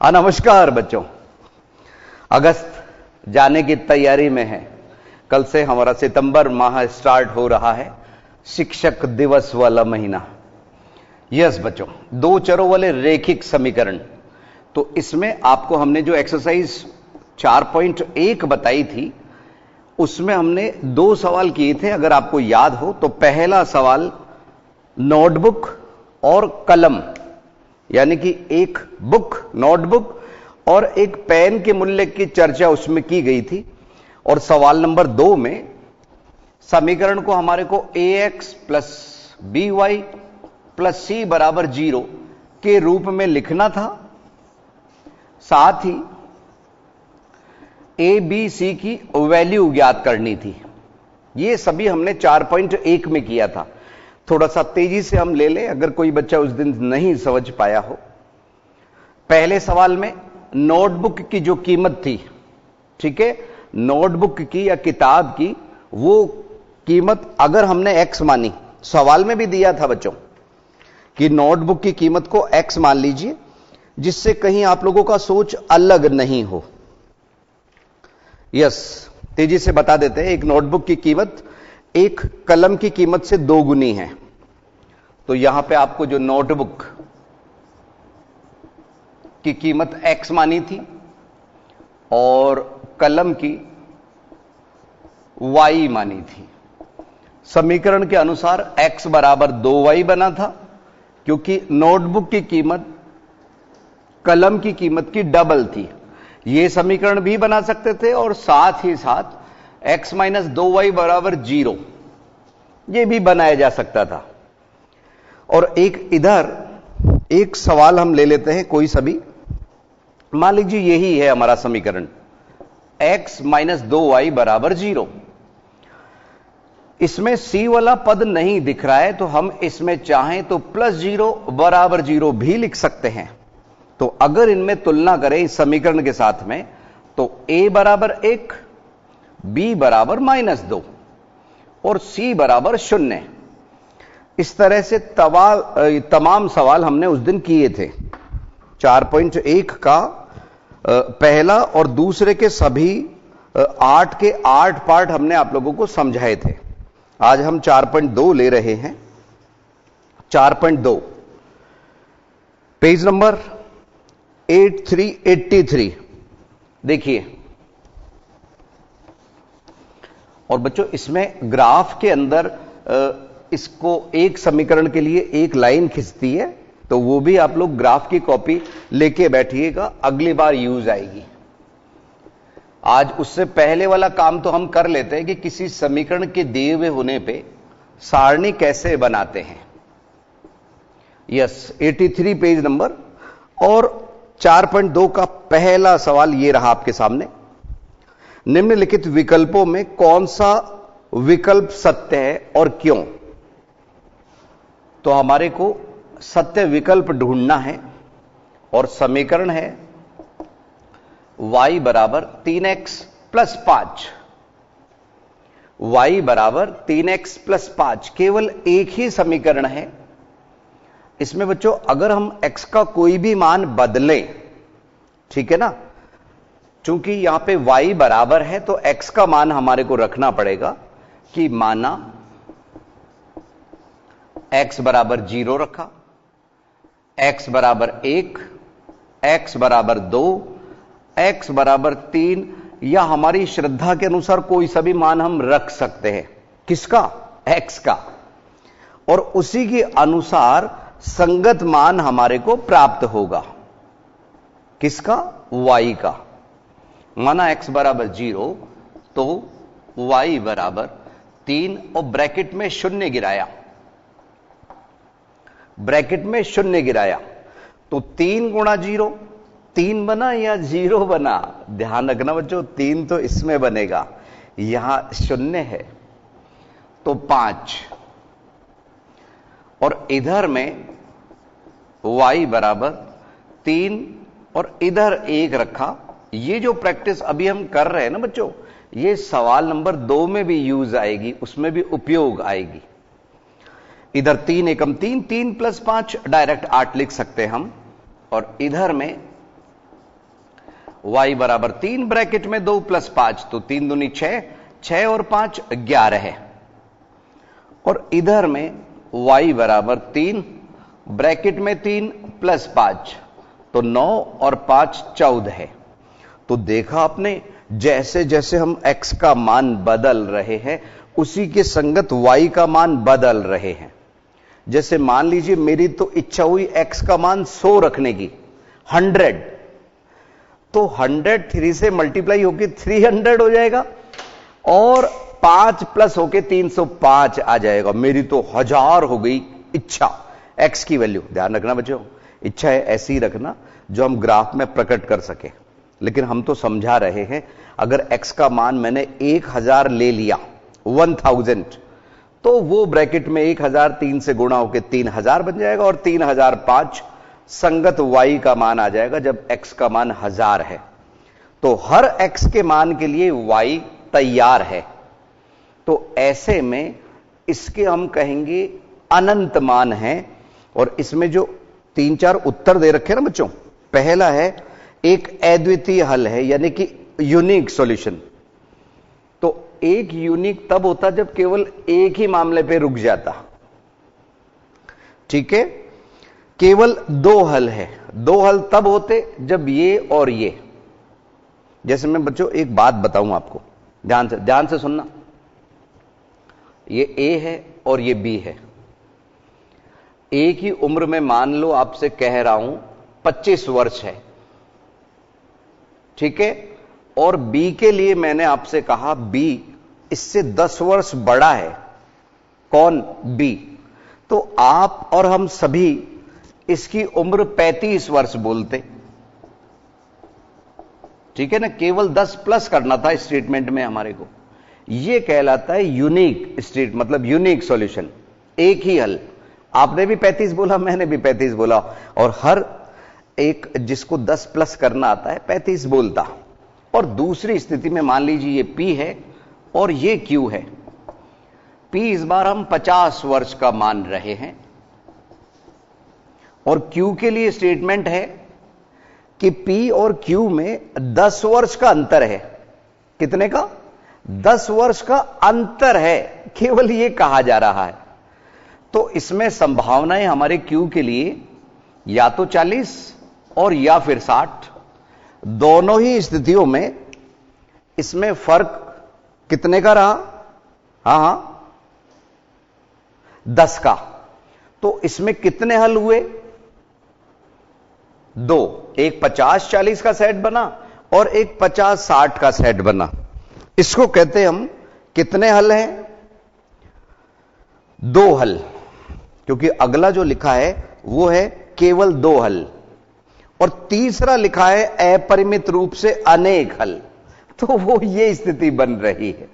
नमस्कार बच्चों, अगस्त जाने की तैयारी में है। कल से हमारा सितंबर माह स्टार्ट हो रहा है, शिक्षक दिवस वाला महीना। यस बच्चों, दो चरों वाले रेखिक समीकरण। तो इसमें आपको हमने जो एक्सरसाइज 4.1 बताई थी, उसमें हमने दो सवाल किए थे। अगर आपको याद हो तो पहला सवाल नोटबुक और कलम, यानी कि एक बुक, नोटबुक और एक पेन के मूल्य की चर्चा उसमें की गई थी। और सवाल नंबर 2 में समीकरण को हमारे को ax plus B Y plus C बराबर 0 के रूप में लिखना था। साथ ही ए बी सी की वैल्यू ज्ञात करनी थी। ये सभी हमने 4.1 में किया था। थोड़ा सा तेजी से हम ले लें, अगर कोई बच्चा उस दिन नहीं समझ पाया हो। पहले सवाल में नोटबुक की जो कीमत थी, ठीक है, नोटबुक की या किताब की वो कीमत अगर हमने x मानी, सवाल में भी दिया था बच्चों कि नोटबुक की कीमत को x मान लीजिए, जिससे कहीं आप लोगों का सोच अलग नहीं हो। यस, तेजी से बता देते हैं। एक नोटबुक की कीमत एक कलम की कीमत से 2 गुनी है। तो यहां पे आपको जो नोटबुक की कीमत x मानी थी और कलम की y मानी थी। समीकरण के अनुसार x बराबर 2y बना था, क्योंकि नोटबुक की कीमत कलम की कीमत की डबल थी। यह समीकरण भी बना सकते थे और साथ ही साथ x माइनस 2y बराबर 0 यह भी बनाया जा सकता था। और एक इधर एक सवाल हम ले लेते हैं, कोई सभी। मान लीजिए यही है हमारा समीकरण, x माइनस 2y बराबर 0। इसमें c वाला पद नहीं दिख रहा है, तो हम इसमें चाहें तो प्लस 0 बराबर 0 भी लिख सकते हैं। तो अगर इनमें तुलना करें इस समीकरण के साथ में, तो a बराबर 1, b बराबर -2 और c बराबर 0। इस तरह से तमाम सवाल हमने उस दिन किए थे। 4.1 का पहला और दूसरे के सभी 8 के 8 पार्ट हमने आप लोगों को समझाए थे। आज हम 4.2 ले रहे हैं। 4.2 पेज नंबर 8383 देखिए। और बच्चों, इसमें ग्राफ के अंदर इसको एक समीकरण के लिए एक लाइन खिंचती है, तो वो भी आप लोग ग्राफ की कॉपी लेके बैठिएगा, अगली बार यूज आएगी। आज उससे पहले वाला काम तो हम कर लेते हैं कि किसी समीकरण के दिए हुए होने पे सारणी कैसे बनाते हैं। Yes, 83 page number. और 4.2 का पहला सवाल ये रहा आपके सामने। निम्नलिखित विकल्पों में कौन सा विकल्प सत्य है और क्यों? तो हमारे को सत्य विकल्प ढूंढना है और समीकरण है y बराबर 3x प्लस 5। y बराबर 3x प्लस 5 केवल एक ही समीकरण है। इसमें बच्चों अगर हम x का कोई भी मान बदलें, ठीक है ना, चूंकि यहां पे y बराबर है तो x का मान हमारे को रखना पड़ेगा कि माना x बराबर 0 रखा, x बराबर 1, x बराबर 2, x बराबर 3, या हमारी श्रद्धा के अनुसार कोई सभी मान हम रख सकते हैं। किसका? x का। और उसी के अनुसार संगत मान हमारे को प्राप्त होगा। किसका? y का। माना x बराबर 0 तो y बराबर 3 और ब्रैकेट में 0 गिराया, ब्रैकेट में 0 गिराया तो 3 गुणा 0 3 बना या 0 बना? ध्यान रखना बच्चों, 3 तो इसमें बनेगा, यहां 0 है तो 5। और इधर में y बराबर 3 और इधर 1 रखा। ये जो प्रैक्टिस अभी हम कर रहे हैं ना बच्चों, ये सवाल नंबर 2 में भी यूज आएगी, उसमें भी उपयोग आएगी। इधर 3 एकम 3, 3 प्लस 5 डायरेक्ट 8 लिख सकते हैं हम। और इधर में y बराबर 3 ब्रैकेट में 2 प्लस 5, तो 3 दूनी 6, 6 और 5 11 है। और इधर में y बराबर 3 ब्रैकेट में 3 प्लस 5, तो 9 और 5 14 है। तो देखा आपने, जैसे जैसे हम x का मान बदल रहे हैं उसी के संगत y का मान बदल रहे हैं। जैसे मान लीजिए मेरी तो इच्छा हुई x का मान 100 रखने की, 100, तो 100 3 से मल्टीप्लाई होके 300 हो जाएगा और 5 प्लस होके 305 आ जाएगा। मेरी तो 1000 हो गई इच्छा, x की वैल्यू। ध्यान रखना बच्चों, इच्छा है ऐसी ही रखना जो हम ग्राफ में प्रकट कर सके। लेकिन हम तो समझा रहे हैं, अगर x का मान मैंने 1000 ले लिया, 1000, तो वो ब्रैकेट में 1000 3 से गुणा होकर 3000 बन जाएगा और 3005 संगत y का मान आ जाएगा जब x का मान 1000 है। तो हर x के मान के लिए y तैयार है। तो ऐसे में इसके हम कहेंगे अनंत मान है। और इसमें जो 3-4 उत्तर दे रखे ना बच्चों, पहला है एक अद्वितीय हल है, यानी कि यूनिक सॉल्यूशन। तो एक यूनिक तब होता जब केवल एक ही मामले पे रुक जाता। ठीक है, केवल 2 हल है। 2 हल तब होते जब ये और ये। जैसे मैं बच्चों एक बात बताऊं आपको, ध्यान से सुनना। ये A है और ये B है। एक ही उम्र में मान लो आपसे कह रहा हूं 25 वर्ष है, ठीक है, और B के लिए मैंने आपसे कहा B इससे 10 वर्ष बड़ा है। कौन? B। तो आप और हम सभी इसकी उम्र 35 वर्ष बोलते। ठीक है ना, केवल 10 प्लस करना था स्टेटमेंट में हमारे को। यह कहलाता है यूनिक स्टेट, मतलब यूनिक सॉल्यूशन, एक ही हल। आपने भी 35 बोला, मैंने भी 35 बोला, और हर एक जिसको 10 प्लस करना आता है 35 बोलता। और दूसरी स्थिति में मान लीजिए ये P है और ये Q है। P इस बार हम 50 वर्ष का मान रहे हैं और Q के लिए स्टेटमेंट है कि P और Q में 10 वर्ष का अंतर है। कितने का? 10 वर्ष का अंतर है, केवल ये कहा जा रहा है। तो इसमें संभावनाएं हमारे Q के लिए या तो 40 और या फिर 60। दोनों ही स्थितियों में इसमें फर्क कितने का रहा? हां 10 का। तो इसमें कितने हल हुए? 2, एक 50-40 का सेट बना और एक 50-60 का सेट बना। इसको कहते हम कितने हल हैं? 2 हल, क्योंकि अगला जो लिखा है वो है केवल 2 हल और तीसरा लिखा है अपरिमित रूप से अनेक हल। तो वो ये स्थिति बन रही है।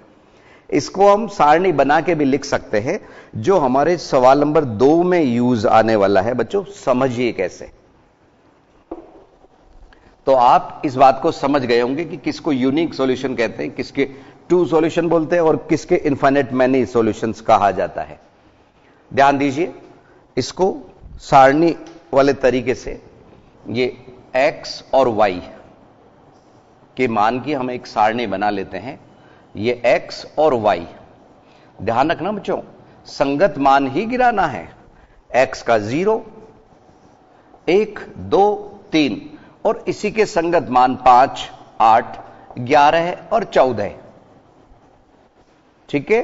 इसको हम सारणी बना के भी लिख सकते हैं, जो हमारे सवाल नंबर 2 में यूज आने वाला है। बच्चों समझिए कैसे। तो आप इस बात को समझ गए होंगे कि किसको यूनिक सॉल्यूशन कहते हैं, किसके 2 सॉल्यूशन बोलते हैं और किसके इनफाइनाइट मैनी सॉल्यूशंस कहा जाता है। ध्यान दीजिए, इसको सारणी वाले तरीके से ये x और y के मान की हम एक सारणी बना लेते हैं। ये x और y, ध्यान रखना बच्चों, संगत मान ही गिराना है। x का 0, 1, 2, 3 और इसी के संगत मान 5, 8, 11 और 14। ठीक है,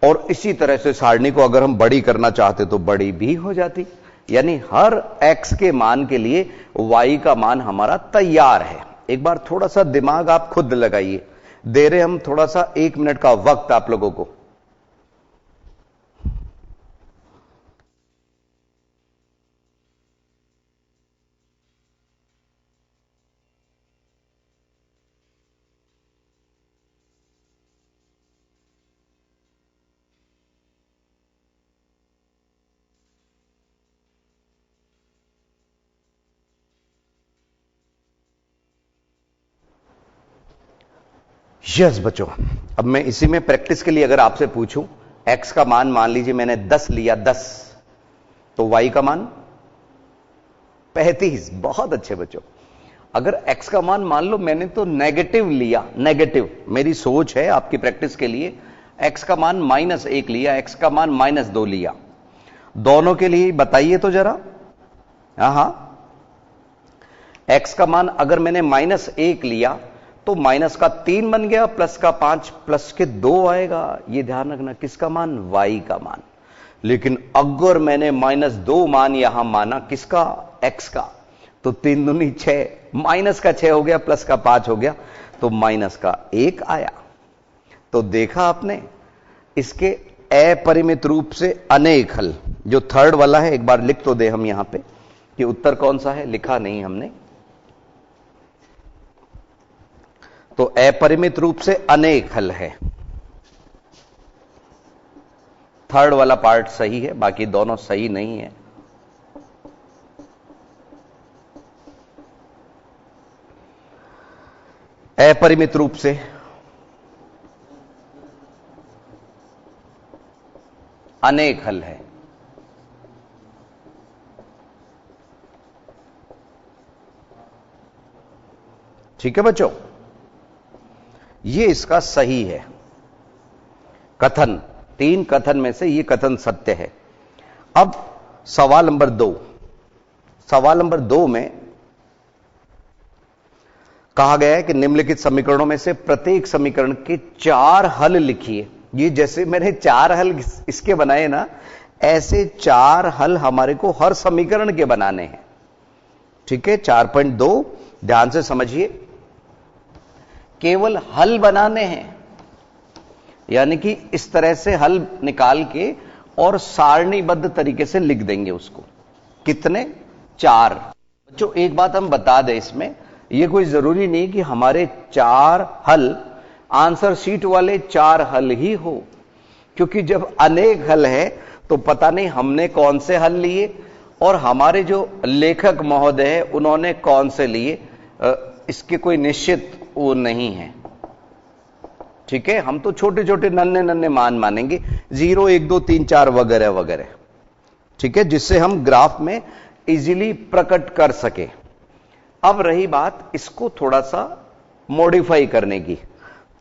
और इसी तरह से सारणी को अगर हम बड़ी करना चाहते तो बड़ी भी हो जाती। यानी हर x के मान के लिए y का मान हमारा तैयार है। एक बार थोड़ा सा दिमाग आप खुद लगाइए। दे रहे हम थोड़ा सा 1 मिनट का वक्त आप लोगों को। यस बच्चों, अब मैं इसी में प्रैक्टिस के लिए अगर आपसे पूछूं, x का मान मान लीजिए मैंने 10 लिया, 10, तो y का मान 35। बहुत अच्छे बच्चों। अगर x का मान मान लो मैंने तो नेगेटिव लिया, नेगेटिव मेरी सोच है आपकी प्रैक्टिस के लिए, x का मान -1 लिया, x का मान -2 लिया, दोनों के लिए बताइए तो जरा। हां, x का मान अगर मैंने -1 लिया तो माइनस का 3 बन गया, प्लस का 5, प्लस के 2 आएगा। ये ध्यान रखना, किसका मान? y का मान। लेकिन अगर मैंने -2 मान यहां माना, किसका? x का, तो 3 दूनी 6, माइनस का 6 हो गया, प्लस का 5 हो गया, तो माइनस का 1 आया। तो देखा आपने, इसके अपरिमित रूप से अनेक हल, जो थर्ड वाला है, एक बार लिख तो दे हम यहां पे कि उत्तर कौन सा है, लिखा नहीं हमने। तो अपरिमित रूप से अनेक हल है, थर्ड वाला पार्ट सही है, बाकी दोनों सही नहीं है। अपरिमित रूप से अनेक हल है। ठीक है बच्चों, ये इसका सही है कथन, 3 कथन में से ये कथन सत्य है। अब सवाल नंबर 2, सवाल नंबर 2 में कहा गया है कि निम्नलिखित समीकरणों में से प्रत्येक समीकरण के 4 हल लिखिए। ये जैसे मैंने 4 हल इसके बनाए ना, ऐसे 4 हल हमारे को हर समीकरण के बनाने हैं। ठीक है, 4.2 ध्यान से समझिए, केवल हल बनाने हैं, यानी कि इस तरह से हल निकाल के और सारणीबद्ध तरीके से लिख देंगे उसको। कितने? 4। बच्चों एक बात हम बता दें, इसमें यह कोई जरूरी नहीं कि हमारे 4 हल आंसर शीट वाले 4 हल ही हो, क्योंकि जब अनेक हल है तो पता नहीं हमने कौन से हल लिए और हमारे जो लेखक महोदय है उन्होंने कौन से लिए, इसके कोई निश्चित वो नहीं है। ठीक है, हम तो छोटे छोटे नन्हे नन्हे मान मानेंगे, 0, 1, 2, 3, 4 वगैरह वगैरह। ठीक है, जिससे हम ग्राफ में इजीली प्रकट कर सके। अब रही बात इसको थोड़ा सा मॉडिफाई करने की,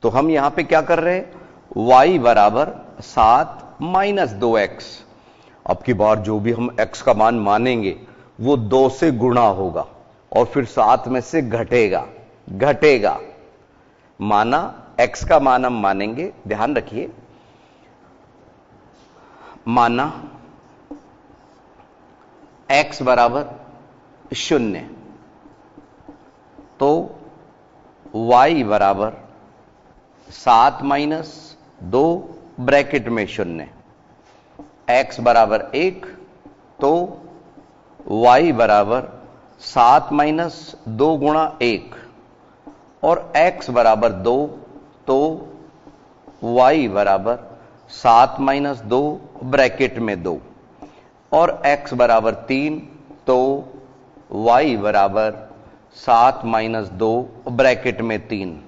तो हम यहां पे क्या कर रहे हैं, y बराबर 7 - 2x। अब की बार जो भी हम x का मान मानेंगे वो 2 से गुणा होगा और फिर 7 में से घटेगा। माना x का मान हम मानेंगे, ध्यान रखिए, माना x बराबर 0, तो y बराबर 7 - 2 ब्रैकेट में 0, x बराबर 1, तो y बराबर 7 - 2 गुणा 1, और x बराबर 2, तो y बराबर 7 - 2 ब्रैकेट में 2, और x बराबर 3, तो y बराबर 7 - 2 ब्रैकेट में 3।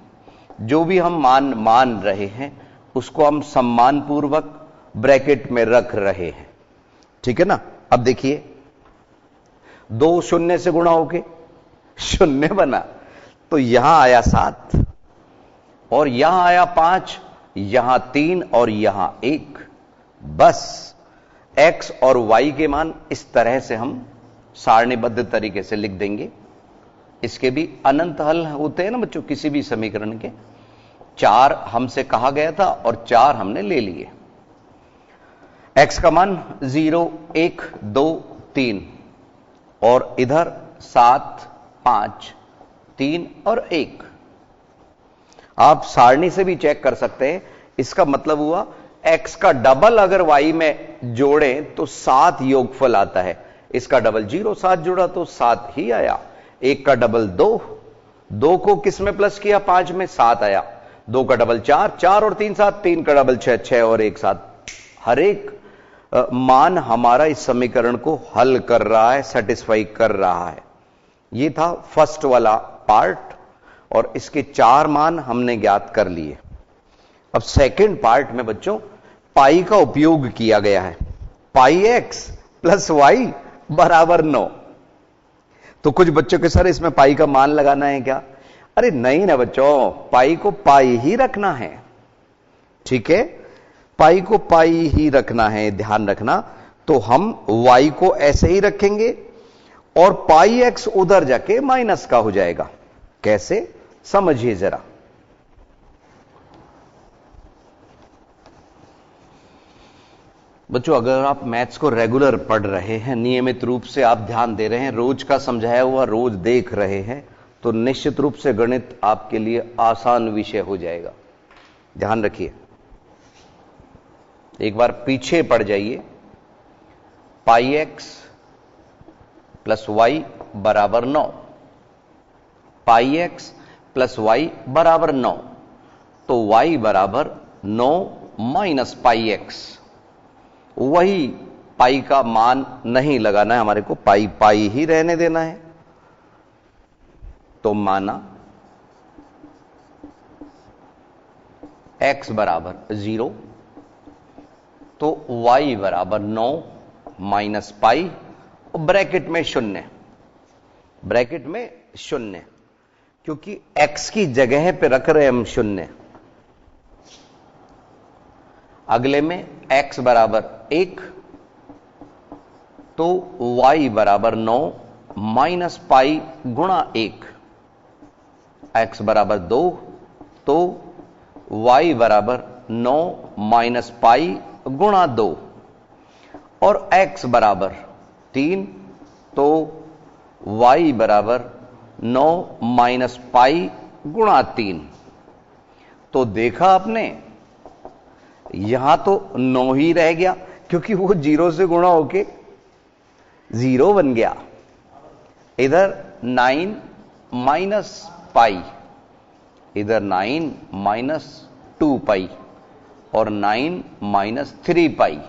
जो भी हम मान रहे हैं उसको हम सम्मानपूर्वक ब्रैकेट में रख रहे हैं। ठीक है ना। अब देखिए, 2 0 से गुणा होके 0 बना, तो यहां आया 7 और यहां आया 5, यहां 3 और यहां 1। बस x और y के मान इस तरह से हम सारणीबद्ध तरीके से लिख देंगे। इसके भी अनंत हल होते हैं ना बच्चों, किसी भी समीकरण के। 4 हमसे कहा गया था और 4 हमने ले लिए। x का मान 0, 1, 2, 3 और इधर 7, 5, 3 और 1। आप सारणी से भी चेक कर सकते हैं। इसका मतलब हुआ x का डबल अगर y में जोड़ें तो 7 योगफल आता है। इसका डबल 0, 7 जोड़ा तो 7 ही आया। 1 का डबल 2, 2 को किस में प्लस किया, 5 में, 7 आया। 2 का डबल 4, 4 और 3 7, 3 का डबल 6, 6 और 1 7। हर एक मान हमारा इस समीकरण को हल कर रहा है, सेटिस्फाई कर रहा है। यह था फर्स्ट वाला पार्ट और इसके 4 मान हमने ज्ञात कर लिए। अब सेकंड पार्ट में बच्चों पाई का उपयोग किया गया है। पाई x प्लस वाई बराबर 9। तो कुछ बच्चों के सर इसमें पाई का मान लगाना है क्या? अरे नहीं ना बच्चों, पाई को पाई ही रखना है। ठीक है, पाई को पाई ही रखना है, ध्यान रखना। तो हम y को ऐसे ही रखेंगे और पाई x उधर जाके माइनस का हो जाएगा। कैसे, समझिए जरा। बच्चों अगर आप मैथ्स को रेगुलर पढ़ रहे हैं, नियमित रूप से आप ध्यान दे रहे हैं, रोज का समझाया हुआ रोज देख रहे हैं, तो निश्चित रूप से गणित आपके लिए आसान विषय हो जाएगा। ध्यान रखिए, एक बार पीछे पड़ जाइए। पाई एक्स प्लस वाई बराबर 9, पाई एक्स प्लस वाई बराबर 9, तो वाई बराबर 9 माइनस पाई एक्स। वही पाई का मान नहीं लगाना है हमारे को, पाई पाई ही रहने देना है। तो माना x बराबर 0, तो y बराबर 9 माइनस पाई और ब्रैकेट में 0, ब्रैकेट में 0, क्योंकि x की जगह पे रख रहे हम 0। अगले में x बराबर 1, तो y बराबर 9 माइनस पाई गुणा 1। x बराबर 2, तो y बराबर 9 माइनस पाई गुणा 2। और x बराबर 3, तो y बराबर 9 माइनस पाई गुणा 3। तो देखा आपने, यहां तो 9 ही रह गया, क्योंकि वो 0 से गुणा होके 0 बन गया। इधर 9 माइनस पाई, इधर 9 माइनस 2 पाई और 9 माइनस 3 पाई।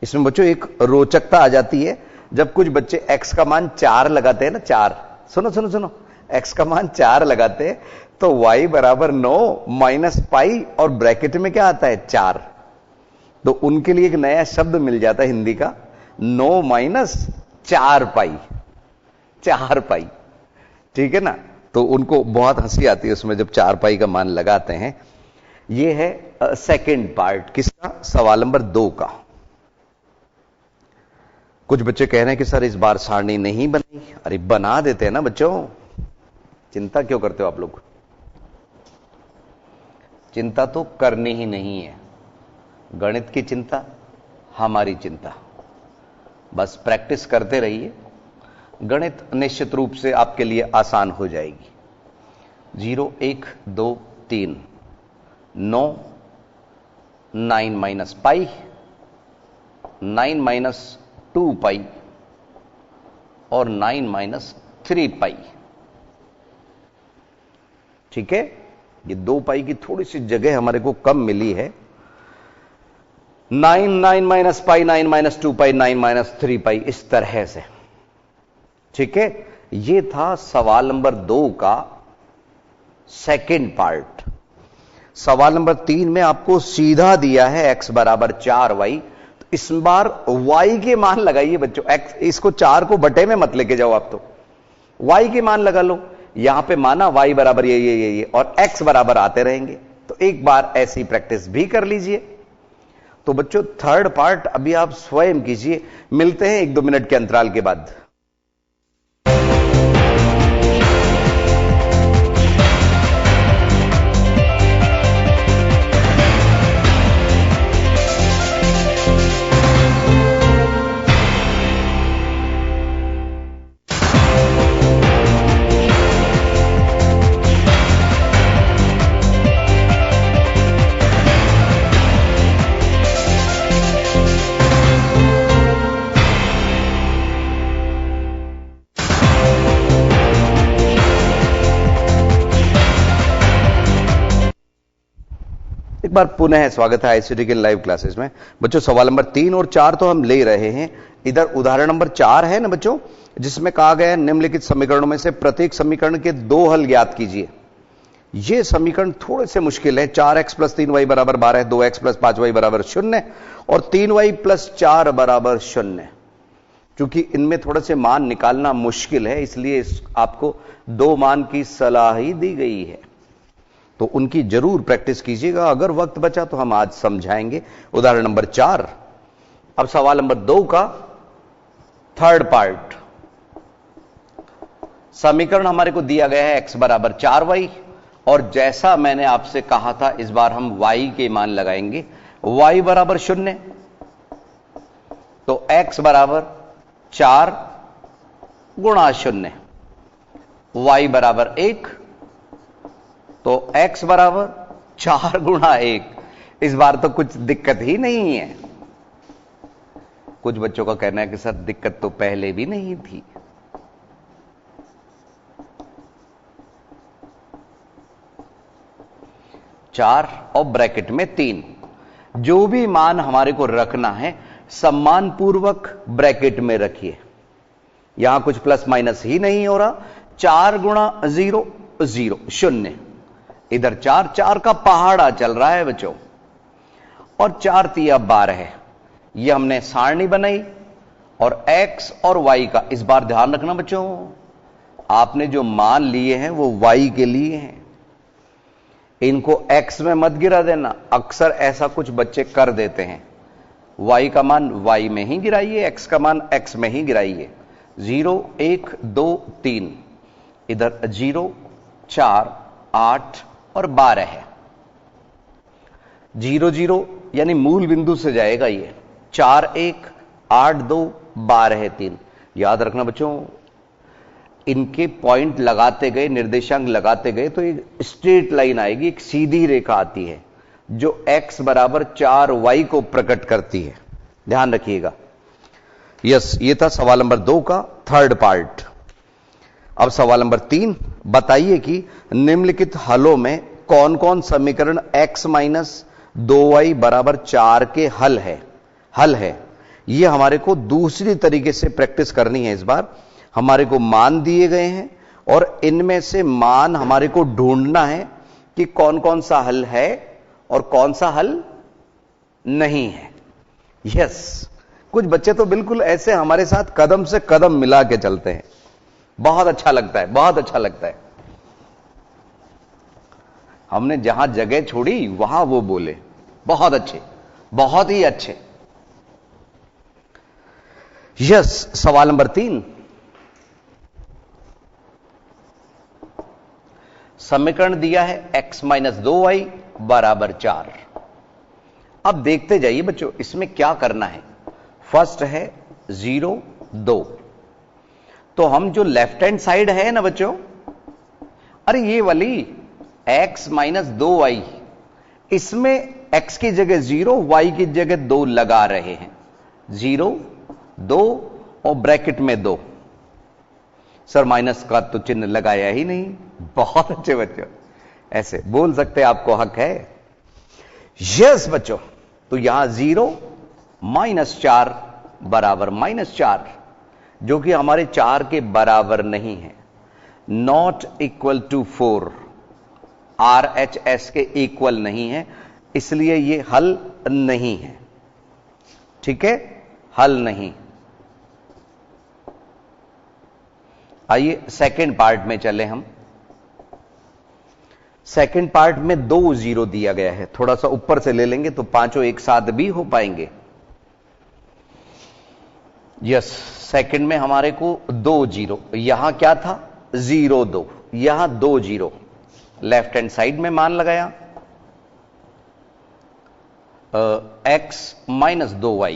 इसमें बच्चों एक रोचकता आ जाती है, जब कुछ बच्चे x का मान 4 लगाते हैं ना, 4, सुनो सुनो सुनो, x का मान 4 लगाते हैं, तो y बराबर 9 माइनस पाई और ब्रैकेट में क्या आता है 4। तो उनके लिए एक नया शब्द मिल जाता है हिंदी का, 9 माइनस 4 पाई, 4 पाई। ठीक है ना, तो उनको बहुत हंसी आती है उसमें जब 4 पाई का मान लगाते हैं। यह है सेकंड पार्ट किसका, सवाल नंबर 2 का। कुछ बच्चे कह रहे हैं कि सर इस बार सारणी नहीं बनी। अरे बना देते हैं ना बच्चों, चिंता क्यों करते हो आप लोग? चिंता तो करनी ही नहीं है, गणित की चिंता हमारी चिंता। बस प्रैक्टिस करते रहिए, गणित निश्चित रूप से आपके लिए आसान हो जाएगी। 0 1 2 3 9, 9 माइनस पाई, 9 माइनस 2 पाई और 9 माइनस 3 पाई। ठीक है, ये 2 पाई की थोड़ी सी जगह हमारे को कम मिली है। 9 9 माइनस पाई, 9 माइनस 2 पाई, 9 माइनस 3 पाई, इस तरह से। ठीक है, ये था सवाल नंबर 2 का सेकंड पार्ट। सवाल नंबर 3 में आपको सीधा दिया है x बराबर 4y। तो इस बार y के मान लगाइए बच्चों। x, इसको 4 को बटे में मत लेके जाओ आप, तो y के मान लगा लो। यहां पे माना y बराबर ये और x बराबर आते रहेंगे। तो एक बार ऐसी प्रैक्टिस भी कर लीजिए। तो बच्चों थर्ड पार्ट अभी आप स्वयं कीजिए। मिलते हैं 1-2 मिनट के अंतराल के बाद। एक बार पुनः स्वागत है आईसीटी के लाइव क्लासेस में। बच्चों सवाल नंबर 3 और 4 तो हम ले रहे हैं। इधर उदाहरण नंबर 4 है ना बच्चों, जिसमें कहा गया है निम्नलिखित समीकरणों में से प्रत्येक समीकरण के 2 हल ज्ञात कीजिए। ये समीकरण थोड़े से मुश्किल है। 4x प्लस 3y बराबर 12, 2x प्लस 5y बराबर 0 और 3y प्लस 4 बराबर 0। क्योंकि इनमें थोड़े से मान निकालना मुश्किल है, इसलिए आपको 2 मान की सलाह ही दी गई है, तो उनकी जरूर प्रैक्टिस कीजिएगा। अगर वक्त बचा तो हम आज समझाएंगे। उदाहरण नंबर 4। अब सवाल नंबर 2 का थर्ड पार्ट। समीकरण हमारे को दिया गया है x बराबर 4y, और जैसा मैंने आपसे कहा था इस बार हम y के मान लगाएंगे। y बराबर 0, तो x बराबर 4 गुणा 0, y बराबर 1, तो x बराबर 4 गुणा 1। इस बार तो कुछ दिक्कत ही नहीं है। कुछ बच्चों का कहना है कि सर दिक्कत तो पहले भी नहीं थी। चार और ब्रैकेट में 3। जो भी मान हमारे को रखना है सम्मान पूर्वक ब्रैकेट में रखिए। यहां कुछ प्लस माइनस ही नहीं हो रहा। 4 गुणा 0 0 0, इधर 4 4 का पहाड़ा चल रहा है बच्चों, और 4 तिया 12 है। यह हमने सारणी बनाई, और x और y का इस बार ध्यान रखना बच्चों, आपने जो मान लिए हैं वो y के लिए हैं, इनको x में मत गिरा देना। अक्सर ऐसा कुछ बच्चे कर देते हैं। y का मान y में ही गिराइए, x का मान x में ही गिराइए। 0 1 2 3, इधर 0 4 8 और 12 है। 0 0 यानी मूल बिंदु से जाएगा ये। 4 1 8 2 12 3। याद रखना बच्चों, इनके पॉइंट लगाते गए, निर्देशांक लगाते गए तो एक स्ट्रेट लाइन आएगी, एक सीधी रेखा आती है जो x बराबर 4y को प्रकट करती है। ध्यान रखिएगा। यस, ये था सवाल नंबर 2 का थर्ड पार्ट। अब सवाल नंबर 3, बताइए कि निम्नलिखित हलों में कौन कौन समीकरण x माइनस 2y बराबर 4 के हल है। यह हमारे को दूसरी तरीके से प्रैक्टिस करनी है। इस बार हमारे को मान दिए गए हैं और इनमें से मान हमारे को ढूंढना है कि कौन कौन सा हल है और कौन सा हल नहीं है। यस, कुछ बच्चे तो बिल्कुल ऐसे हमारे साथ कदम से कदम मिला के चलते हैं। बहुत अच्छा लगता है, बहुत अच्छा लगता है। हमने जहां जगह छोड़ी वहां वो बोले बहुत अच्छे, बहुत ही अच्छे। यस, सवाल नंबर 3। समीकरण दिया है x माइनस 2y बराबर 4। अब देखते जाइए बच्चों, इसमें क्या करना है। फर्स्ट है 0 2, तो हम जो लेफ्ट हैंड साइड है ना बच्चों, अरे ये वाली x माइनस 2y, इसमें x की जगह 0, y की जगह 2 लगा रहे हैं। 0 2 और ब्रैकेट में 2। सर माइनस का तो चिन्ह लगाया ही नहीं। बहुत अच्छे बच्चों, ऐसे बोल सकते, आपको हक है। यस बच्चों, तो यहां 0 माइनस 4 बराबर माइनस 4, जो कि हमारे 4 के बराबर नहीं है। नॉट इक्वल टू 4, RHS के इक्वल नहीं है, इसलिए ये हल नहीं है। ठीक है, हल नहीं। आइए सेकंड पार्ट में चले हम। सेकंड पार्ट में 2 0 दिया गया है। थोड़ा सा ऊपर से ले लेंगे तो पांचों एक साथ भी हो पाएंगे। यस, सेकंड में हमारे को 2 0, यहां क्या था 0 2, यहां 2 0। लेफ्ट हैंड साइड में मान लगाया, x माइनस 2y,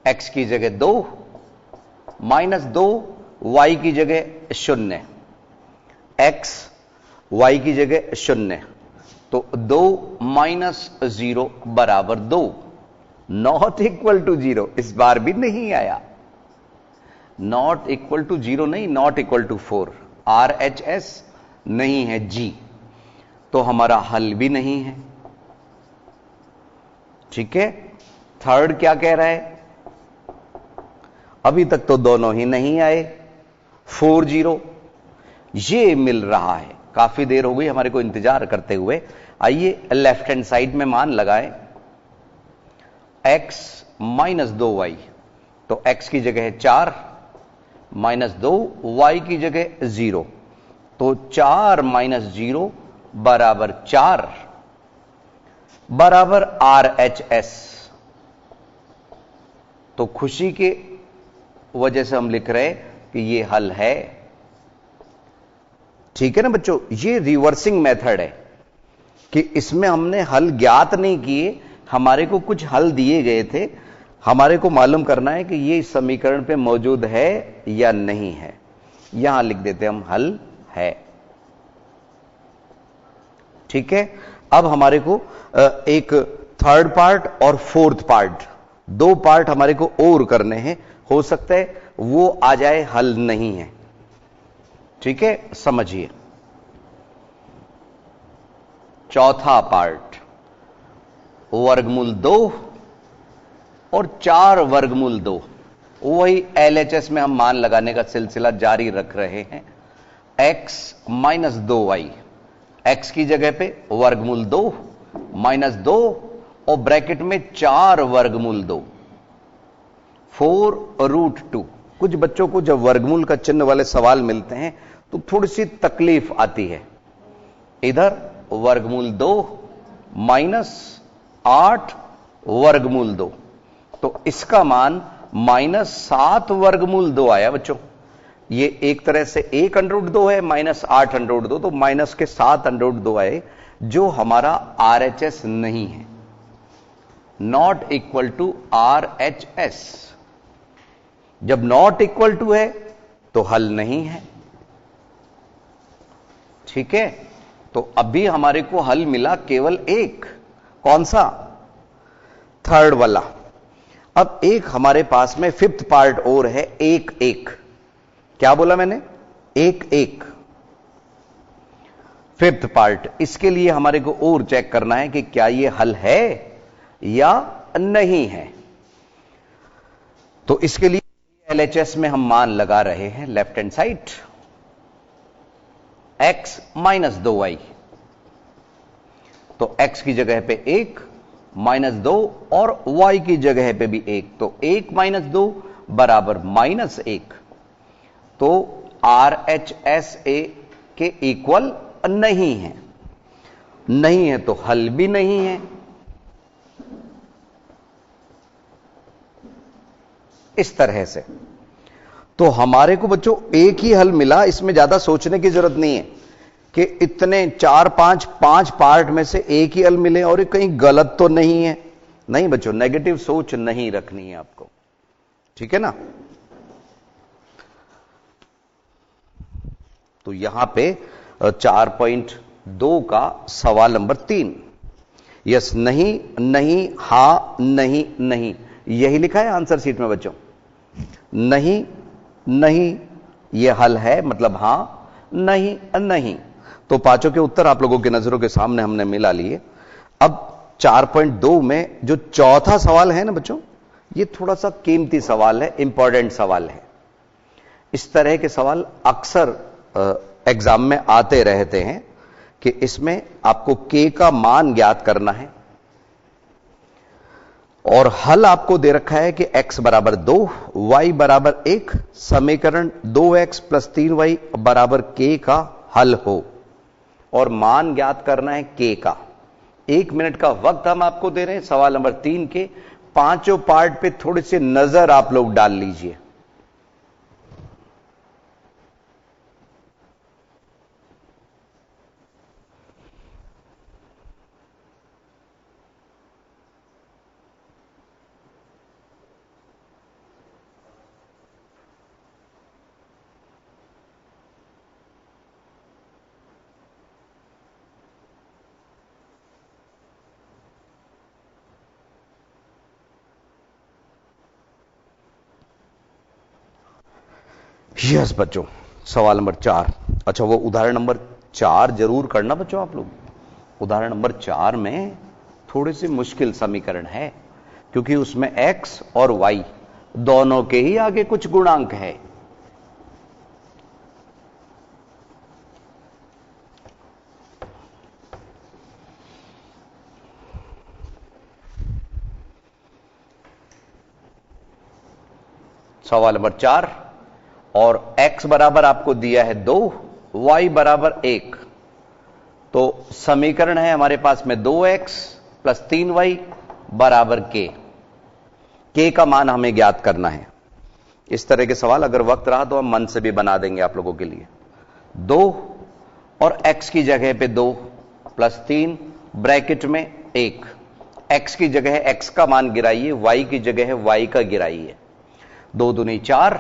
x की जगह 2 माइनस 2, y की जगह 0, x y की जगह 0, तो 2 माइनस 0 बराबर 2। नॉट इक्वल टू 0 इस बार भी नहीं आया। नॉट इक्वल टू 0 नहीं, नॉट इक्वल टू 4, RHS नहीं है G, तो हमारा हल भी नहीं है। ठीक है, थर्ड क्या कह रहा है, अभी तक तो दोनों ही नहीं आए। 4 0 ये मिल रहा है। काफी देर हो गई हमारे को इंतजार करते हुए। आइए लेफ्ट हैंड साइड में मान लगाएं, x माइनस 2y, तो x की जगह है 4 माइनस 2, y की जगह 0, तो 4 माइनस 0 बराबर 4 बराबर RHS। तो खुशी के वजह से हम लिख रहे हैं कि ये हल है। ठीक है ना बच्चों, ये रिवर्सिंग मेथड है कि इसमें हमने हल ज्ञात नहीं किए, हमारे को कुछ हल दिए गए थे, हमारे को मालूम करना है कि ये इस समीकरण पे मौजूद है या नहीं है। यहां लिख देते हम हल है। ठीक है, अब हमारे को एक थर्ड पार्ट और फोर्थ पार्ट, दो पार्ट हमारे को और करने हैं, हो सकता है वो आ जाए हल नहीं है। ठीक है, समझिए। चौथा पार्ट, वर्गमूल 2 और 4 वर्गमूल 2, वही LHS में हम मान लगाने का सिलसिला जारी रख रहे हैं। x माइनस 2y, x की जगह पे वर्गमूल 2 माइनस 2 और ब्रैकेट में 4 वर्गमूल 2, 4√2। कुछ बच्चों को जब वर्गमूल का चिन्ह वाले सवाल मिलते हैं तो थोड़ी सी तकलीफ आती है। इधर वर्गमूल 2 माइनस 8 वर्गमूल 2, तो इसका मान माइनस 7 वर्गमूल 2 आया बच्चों। ये एक तरह से 1√2 है, माइनस 8√2, तो माइनस के 7√2 आए, जो हमारा RHS नहीं है, नॉट इक्वल टू RHS। जब नॉट इक्वल टू है तो हल नहीं है। ठीक है, तो अभी हमारे को हल मिला केवल एक, कौन सा? थर्ड वाला। अब एक हमारे पास में फिफ्थ पार्ट और है, 1 क्या बोला मैंने? 1 फिफ्थ पार्ट। इसके लिए हमारे को और चेक करना है कि क्या ये हल है या नहीं है। तो इसके लिए LHS में हम मान लगा रहे हैं left hand side, x minus 2y, तो x की जगह पे 1 माइनस 2 और y की जगह पे भी 1, तो 1 माइनस 2 बराबर माइनस 1, तो RHS A के इक्वल नहीं है। नहीं है तो हल भी नहीं है। इस तरह से तो हमारे को बच्चों एक ही हल मिला, इसमें ज्यादा सोचने की जरूरत नहीं है कि इतने 4-5 पार्ट में से एक ही हल मिले और कहीं गलत तो नहीं है। नहीं बच्चों, नेगेटिव सोच नहीं रखनी है आपको। ठीक है ना? तो यहां पे 4.2 का सवाल नंबर 3, यस नहीं नहीं, हां नहीं नहीं, यही लिखा है आंसर शीट में बच्चों। नहीं नहीं ये हल है, मतलब हां नहीं नहीं। तो पांचों के उत्तर आप लोगों की नजरों के सामने हमने मिला लिए। अब 4.2 में जो चौथा सवाल है ना बच्चों, ये थोड़ा सा कीमती सवाल है, इंपॉर्टेंट सवाल है। इस तरह के सवाल अक्सर एग्जाम में आते रहते हैं कि इसमें आपको k का मान ज्ञात करना है और हल आपको दे रखा है कि x बराबर 2, y बराबर 1, समीकरण 2x प्लस 3y बराबर k का हल हो और मान ज्ञात करना है k का। 1 मिनट का वक्त हम आपको दे रहे हैं सवाल नंबर 3 के। पांचों पार्ट पे थोड़ी सी नजर आप लोग डाल लीजिए। यस बच्चों, सवाल नंबर 4। अच्छा, वो उदाहरण नंबर 4 जरूर करना बच्चों आप लोग। उदाहरण नंबर 4 में थोड़ी सी मुश्किल समीकरण है क्योंकि उसमें x और y दोनों के ही आगे कुछ गुणांक है। सवाल नंबर 4, और x बराबर आपको दिया है 2, y बराबर 1। तो समीकरण है हमारे पास में 2x प्लस 3y बराबर k। k का मान हमें ज्ञात करना है। इस तरह के सवाल अगर वक्त रहा तो हम मन से भी बना देंगे आप लोगों के लिए। 2 और x की जगह पे 2 प्लस 3 ब्रैकेट में 1। x की जगह है x का मान गिराइए, y की जगह है y का गिराइए। 2 दूनी 4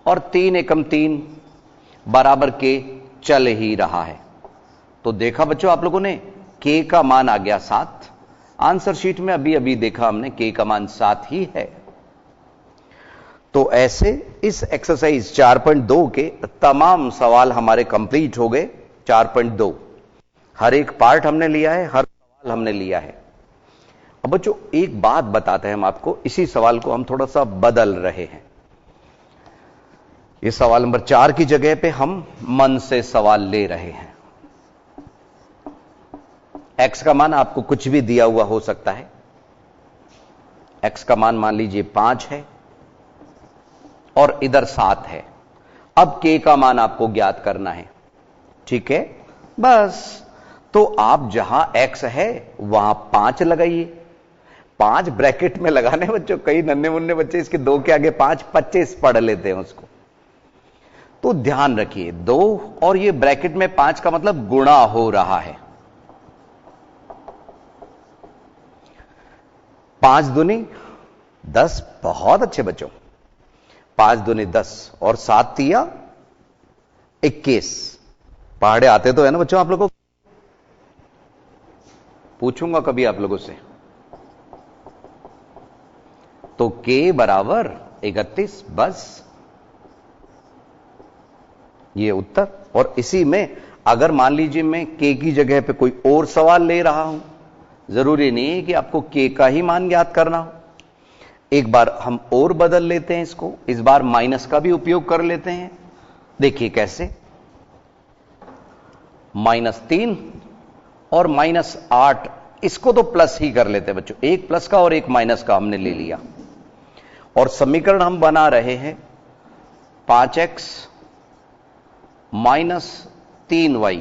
और 3 एकम 3 बराबर k चल ही रहा है। तो देखा बच्चों आप लोगों ने, k का मान आ गया 7। आंसर शीट में अभी अभी देखा हमने k का मान 7 ही है। तो ऐसे इस एक्सरसाइज 4.2 के तमाम सवाल हमारे कंप्लीट हो गए। 4.2 हर एक पार्ट हमने लिया है, हर सवाल हमने लिया है। अब बच्चों एक बात बताते हैं हम आपको, इसी सवाल को हम थोड़ा सा बदल रहे हैं। इस सवाल नंबर 4 की जगह पे हम मन से सवाल ले रहे हैं। x का मान आपको कुछ भी दिया हुआ हो सकता है। x का मान मान लीजिए 5 है और इधर 7 है। अब k का मान आपको ज्ञात करना है, ठीक है। बस तो आप जहां x है वहां 5 लगाइए। 5 ब्रैकेट में लगाने बच्चों, कई नन्हे मुन्ने बच्चे इसके 2 के आगे 5 25 पढ़ लेते हैं उसको। तो ध्यान रखिए 2 और ये ब्रैकेट में 5 का मतलब गुणा हो रहा है। 5 दूनी 10, बहुत अच्छे बच्चों। 5 दूनी 10 और 7 तिया 21। पहाड़े आते तो है ना बच्चों आप लोगों को? पूछूंगा कभी आप लोगों से। तो k बराबर 31, बस ये उत्तर। और इसी में अगर मान लीजिए मैं k की जगह पे कोई और सवाल ले रहा हूं, जरूरी नहीं है कि आपको k का ही मान ज्ञात करना हो। एक बार हम और बदल लेते हैं इसको, इस बार माइनस का भी उपयोग कर लेते हैं। देखिए कैसे, -3 और -8, इसको तो प्लस ही कर लेते हैं बच्चों। एक प्लस का और एक माइनस का हमने ले लिया और समीकरण हम बना रहे हैं 5x -3y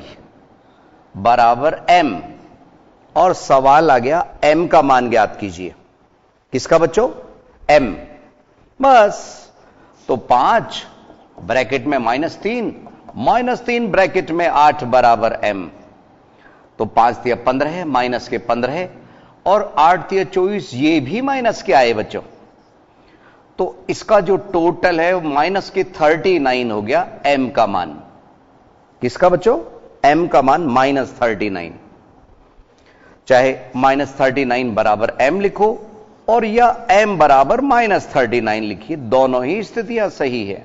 बराबर m। और सवाल आ गया m का मान ज्ञात कीजिए। किसका बच्चों? m। बस तो 5 ब्रैकेट में -3 ब्रैकेट में 8 बराबर m। तो 5 तिया 15 है, माइनस के 15 और 8 तिया 24, ये भी माइनस के आए बच्चों। तो इसका जो टोटल है वो माइनस के 39 हो गया m का मान। किसका बच्चों? m का मान -39। चाहे -39 बराबर m लिखो और या m बराबर -39 लिखिए, दोनों ही स्थितियां सही है।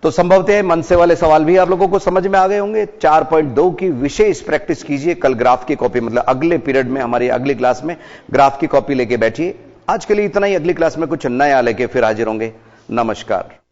तो संभवतः मन से वाले सवाल भी आप लोगों को समझ में आ गए होंगे। 4.2 की विशेष प्रैक्टिस कीजिए। कल ग्राफ की कॉपी, मतलब अगले पीरियड में हमारी अगली क्लास में ग्राफ की कॉपी लेके बैठिए। आज के लिए इतना ही, अगली क्लास में कुछ नया लेके फिर हाजिर होंगे। नमस्कार।